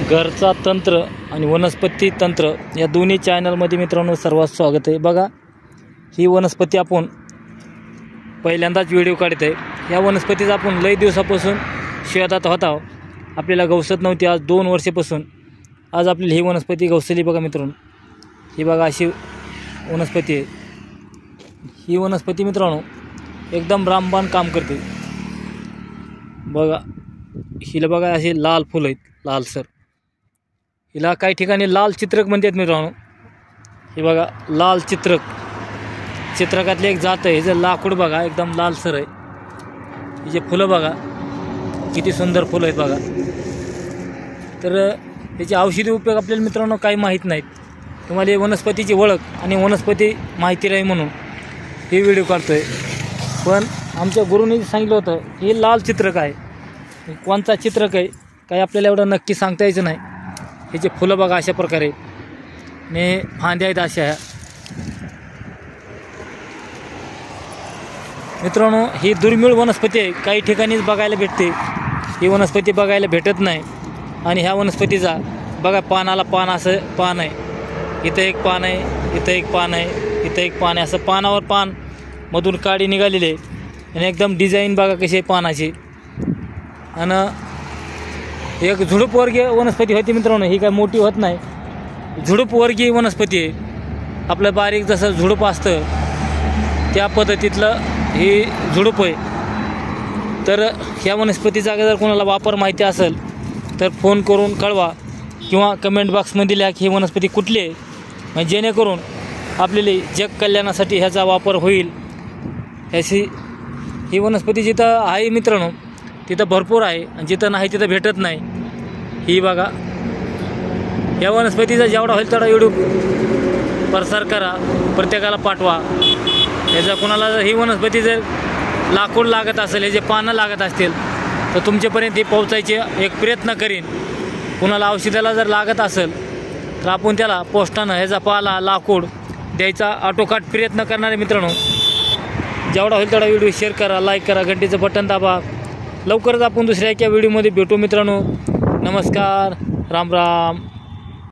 घरचा तंत्र आणि वनस्पती तंत्र या दोन्ही चॅनलमध्ये मित्रांनो सर्वात स्वागत आहे। बघा ही वनस्पती आपण पहिल्यांदाच व्हिडिओ काढत आहे। या वनस्पतीचा आपण लई दिवसापासून शोधात होता, आपल्याला गवसत नव्हती। आज 2 वर्षापासून आज आपल्याला ही वनस्पती गवसली। बघा मित्रांनो, ही बघा अशी वनस्पती आहे। ही वनस्पती मित्रांनो एकदम रामबाण काम करते। बघा हिला बघा असे लाल फुलं आहेत, लालसर। हिला काही ठिकाणी लाल चित्रक म्हणतात मित्रांनो। हे बघा लाल चित्रक, चित्रकातले एक जात आहे। हे लाकूड बघा एकदम लालसर आहे। हिचे फुलं बघा किती सुंदर फुलं आहेत बघा। तर याचे औषधी उपयोग आपल्याला मित्रांनो काही माहीत नाहीत। तुम्हाला ही वनस्पतीची ओळख आणि वनस्पती माहिती राहील म्हणून हे व्हिडिओ काढतोय। पण आमच्या गुरुंनी सांगितलं होतं हे लाल चित्रक आहे। कोणता चित्रक आहे काही आपल्याला एवढं नक्की सांगता यायचं नाही। ह्याचे फुलं बघा अशा प्रकारे ने फांद्या आहेत अशा। मित्रांनो ही दुर्मिळ वनस्पती आहे, काही ठिकाणीच बघायला भेटते। ही वनस्पती बघायला भेटत नाही। आणि ह्या वनस्पतीचा बघा पानाला पान असं पान आहे, इथं एक पान आहे, इथं एक पान आहे, इथं एक पान आहे। असं पानावर पान मधून काडी निघालेली आहे आणि एकदम डिझाईन बघा कशी आहे पानाची। आणि एक झुडूपवर्गीय वनस्पती होती मित्रांनो, ही काय मोठी होत नाही। झुडूपवर्गीय वनस्पती आहे, आपलं बारीक जसं झुडूप असतं त्या पद्धतीतलं ही झुडूप आहे। तर ह्या वनस्पतीचा जर कोणाला वापर माहिती असेल तर फोन करून कळवा किंवा कमेंट बॉक्समध्ये लिहा की ही वनस्पती कुठली आहे, म्हणजे जेणेकरून आपल्याला जग कल्याणासाठी ह्याचा वापर होईल। ह्याची ही वनस्पती जिथं आहे मित्रांनो तिथं भरपूर आहे आणि जिथं नाही तिथं भेटत नाही। ही बघा या वनस्पतीचा जेवढा होईल तेवढा व्हिडिओ प्रसार करा, प्रत्येकाला पाठवा। याचा कोणाला जर ही वनस्पती जर लाकूड लागत असेल, हे जे पानं लागत असतील तर तुमच्यापर्यंत हे पोहोचायचे एक प्रयत्न करीन। कोणाला औषधाला जर लागत असेल तर आपण त्याला पोस्टानं ह्याचा पाला लाकूड द्यायचा ऑटोकाट प्रयत्न करणारे मित्रांनो। जेवढा होईल तेवढा व्हिडिओ शेअर करा, लाईक करा, घंटीचं बटन दाबा। लवकरच आपण दुसऱ्या एका व्हिडिओमध्ये भेटू मित्रांनो। नमस्कार, राम राम।